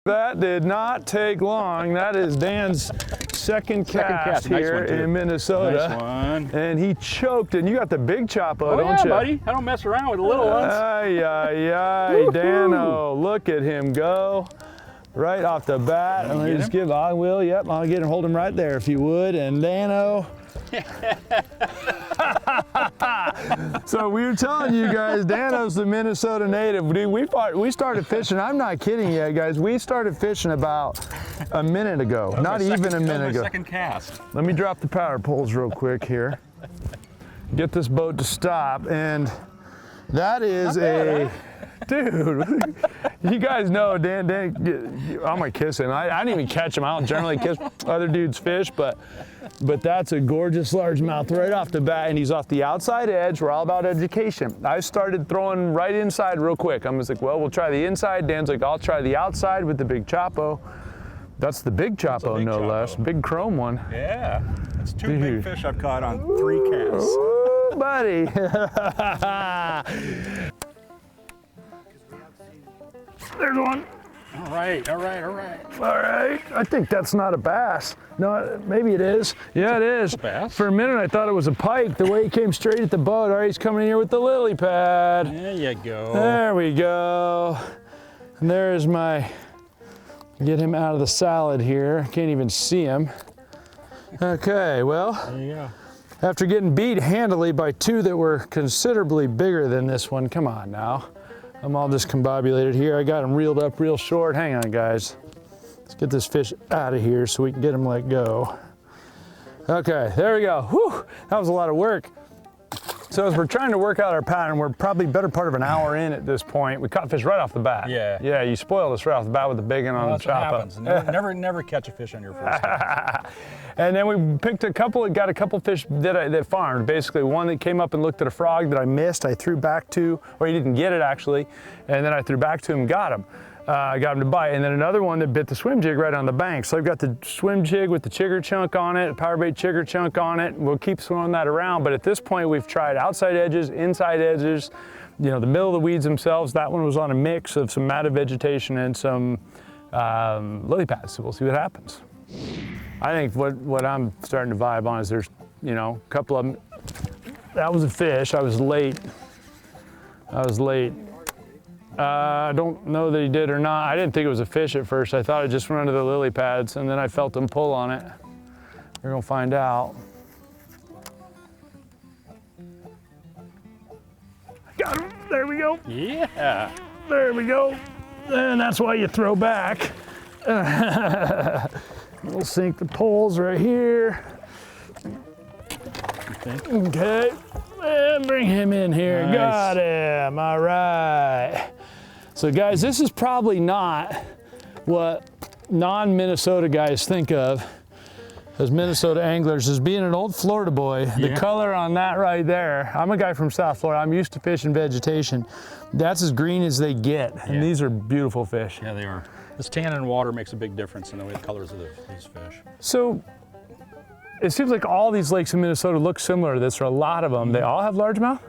That did not take long. That is Dan's second cast here in Minnesota. Nice one. And he choked, and you got the big choppo, don't you? Buddy. I don't mess around with the little ones. Ay, ay, ay, Dano, look at him go. Right off the bat. And let's give, I will, yep, I'll get him, hold him right there if you would. And Dano. So we were telling you guys, Dano's the Minnesota native. Dude, we started fishing, I'm not kidding you guys, we started fishing about a minute ago. Not even a minute ago. Second cast. Let me drop the power poles real quick here. Get this boat to stop, and that is dude, you guys know Dan, I'm gonna kiss him. I didn't even catch him. I don't generally kiss other dudes' fish, but that's a gorgeous largemouth right off the bat, and he's off the outside edge. We're all about education. I started throwing right inside real quick. I'm just like, well, we'll try the inside. Dan's like, I'll try the outside with the big choppo. That's the big choppo, no less. Big chrome one. Yeah, that's two big fish I've caught on 3 casts. Ooh, buddy. There's one. All right, all right, all right. All right, I think that's not a bass. No, maybe it is. Yeah, it is. Bass? For a minute, I thought it was a pike, the way he came straight at the boat. All right, he's coming in here with the lily pad. There you go. There we go. And there's my, get him out of the salad here. Can't even see him. Okay, well. There you go. After getting beat handily by 2 that were considerably bigger than this one, come on now. I'm all discombobulated here. I got him reeled up real short. Hang on, guys. Let's get this fish out of here so we can get him let go. Okay, there we go. Whew, that was a lot of work. So as we're trying to work out our pattern, we're probably better part of an hour in at this point. We caught fish right off the bat. Yeah. Yeah, you spoiled us right off the bat with the big one on the chopper. That's what happens. Never catch a fish on your first time. And then we picked got a couple fish that farmed. Basically, one that came up and looked at a frog that I missed. I threw back to, or he didn't get it actually, and then I threw back to him, got him. I got him to bite. And then another one that bit the swim jig right on the bank. So I've got the swim jig with the chigger chunk on it, a power bait chigger chunk on it. We'll keep throwing that around, but at this point we've tried outside edges, inside edges, you know, the middle of the weeds themselves. That one was on a mix of some matted vegetation and some lily pads, so we'll see what happens. I think what I'm starting to vibe on is there's, you know, a couple of them. That was a fish. I was late. I don't know that he did or not. I didn't think it was a fish at first. I thought it just went under the lily pads, and then I felt him pull on it. We're gonna find out. Got him. There we go. Yeah. There we go. And that's why you throw back. We'll sink the poles right here. Okay. And bring him in here. Nice. Got him. All right. So guys, this is probably not what non-Minnesota guys think of as Minnesota anglers, as being an old Florida boy. Yeah. The color on that right there, I'm a guy from South Florida. I'm used to fishing vegetation. That's as green as they get. And these are beautiful fish. Yeah, they are. This tan in water makes a big difference in the way the colors of these fish. So it seems like all these lakes in Minnesota look similar to this, or a lot of them. They all have largemouth?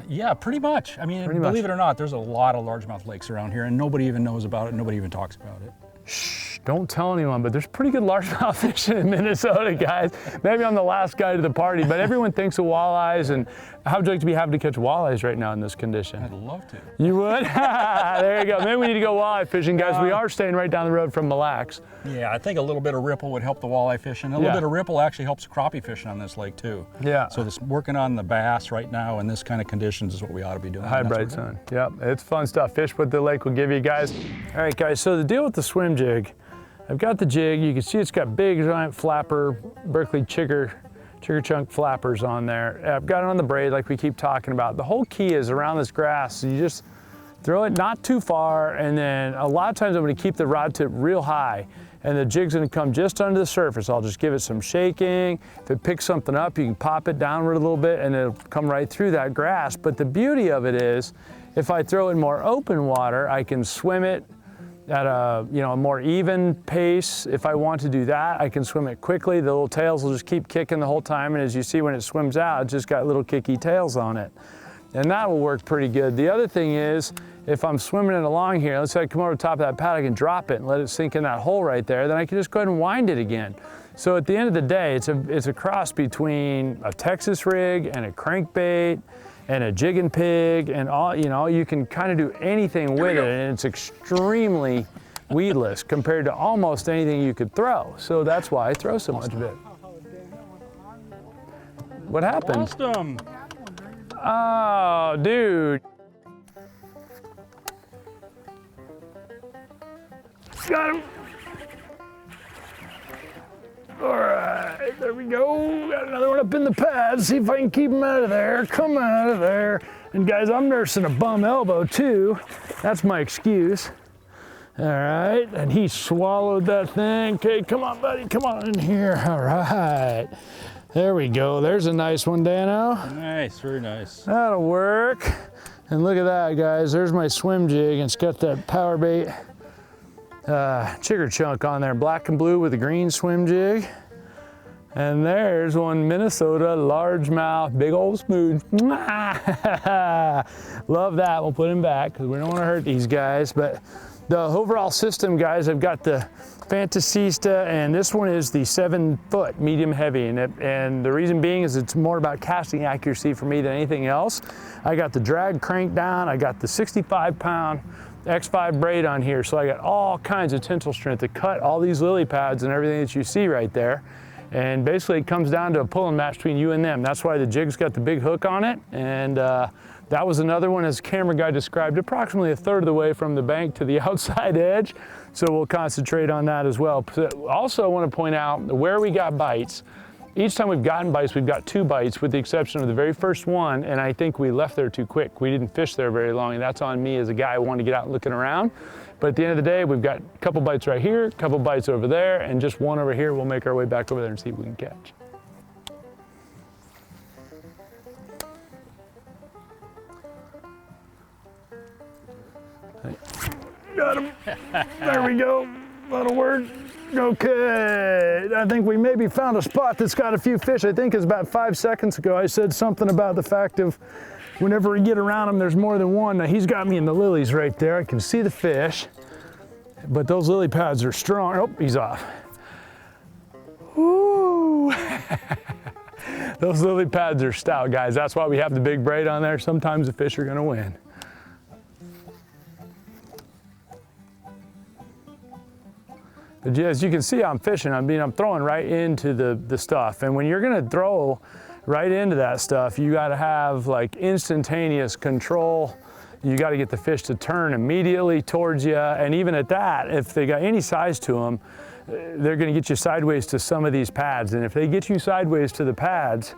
Yeah, pretty much. I mean, believe it or not, there's a lot of largemouth lakes around here, and nobody even knows about it. Nobody even talks about it. Shh, don't tell anyone, but there's pretty good largemouth fishing in Minnesota, guys. Maybe I'm the last guy to the party, but everyone thinks of walleyes, and how would you like to be having to catch walleyes right now in this condition? I'd love to. You would? There you go. Maybe we need to go walleye fishing, guys. We are staying right down the road from Mille Lacs. Yeah, I think a little bit of ripple would help the walleye fishing. A little bit of ripple actually helps crappie fishing on this lake too. Yeah. So this working on the bass right now in this kind of conditions is what we ought to be doing. Hi, bright sun. Yep, it's fun stuff. Fish what the lake will give you guys. All right, guys, so the deal with the swim jig, I've got the jig. You can see it's got big giant flapper, Berkeley chigger chunk flappers on there. I've got it on the braid like we keep talking about. The whole key is around this grass. So you just throw it not too far, and then a lot of times I'm gonna keep the rod tip real high, and the jig's gonna come just under the surface. I'll just give it some shaking. If it picks something up, you can pop it downward a little bit and it'll come right through that grass. But the beauty of it is, if I throw it in more open water, I can swim it at a more even pace. If I want to do that, I can swim it quickly. The little tails will just keep kicking the whole time, and as you see when it swims out, it's just got little kicky tails on it. And that will work pretty good. The other thing is, if I'm swimming it along here, let's say I come over the top of that pad, I can drop it and let it sink in that hole right there, then I can just go ahead and wind it again. So at the end of the day, it's a cross between a Texas rig and a crankbait and a jig and pig and all, you know, you can kind of do anything with it, and it's extremely weedless compared to almost anything you could throw. So that's why I throw so much of it. What happened? Lost him. Oh, dude. Got him. All right, there we go. Got another one up in the pad. See if I can keep him out of there. Come out of there. And guys, I'm nursing a bum elbow too. That's my excuse. All right, and he swallowed that thing. Okay, come on, buddy, come on in here. All right, there we go. There's a nice one, Dano. Nice, very nice. That'll work. And look at that, guys. There's my swim jig, and it's got that power bait chigger chunk on there, black and blue with a green swim jig. And there's one Minnesota largemouth, big old smooth. Love that. We'll put him back because we don't want to hurt these guys. But the overall system, guys, I've got the Fantasista, and this one is the 7-foot medium heavy. And the reason being is it's more about casting accuracy for me than anything else. I got the drag crank down. I got the 65-pound X5 braid on here. So I got all kinds of tensile strength to cut all these lily pads and everything that you see right there. And basically it comes down to a pulling match between you and them. That's why the jig's got the big hook on it. And that was another one, as camera guy described, approximately a third of the way from the bank to the outside edge. So we'll concentrate on that as well. Also I want to point out where we got bites. Each time we've gotten bites, we've got 2 bites with the exception of the very first one, and I think we left there too quick. We didn't fish there very long, and that's on me as a guy who wanted to get out looking around. But at the end of the day, we've got a couple bites right here, a couple bites over there, and just one over here. We'll make our way back over there and see if we can catch. Got him. There we go. That'll work. Okay, I think we maybe found a spot that's got a few fish. I think it's about 5 seconds ago I said something about the fact of whenever we get around them, there's more than one. Now he's got me in the lilies right there. I can see the fish, but those lily pads are strong. Oh, he's off. Woo! Those lily pads are stout, guys. That's why we have the big braid on there. Sometimes the fish are gonna win. But as you can see, I'm fishing. I'm throwing right into the stuff. And when you're gonna throw right into that stuff, you gotta have like instantaneous control. You gotta get the fish to turn immediately towards you. And even at that, if they got any size to them, they're gonna get you sideways to some of these pads. And if they get you sideways to the pads,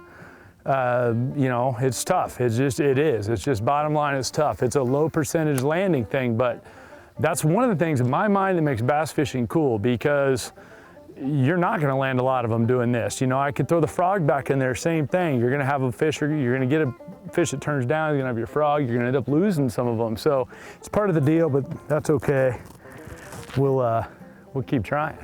you know, it's tough. It is. It's just bottom line, it's tough. It's a low percentage landing thing, but that's one of the things in my mind that makes bass fishing cool, because you're not going to land a lot of them doing this. You know, I could throw the frog back in there, same thing. You're going to have a fish, or you're going to get a fish that turns down, you're going to have your frog, you're going to end up losing some of them. So it's part of the deal, but that's okay. We'll keep trying.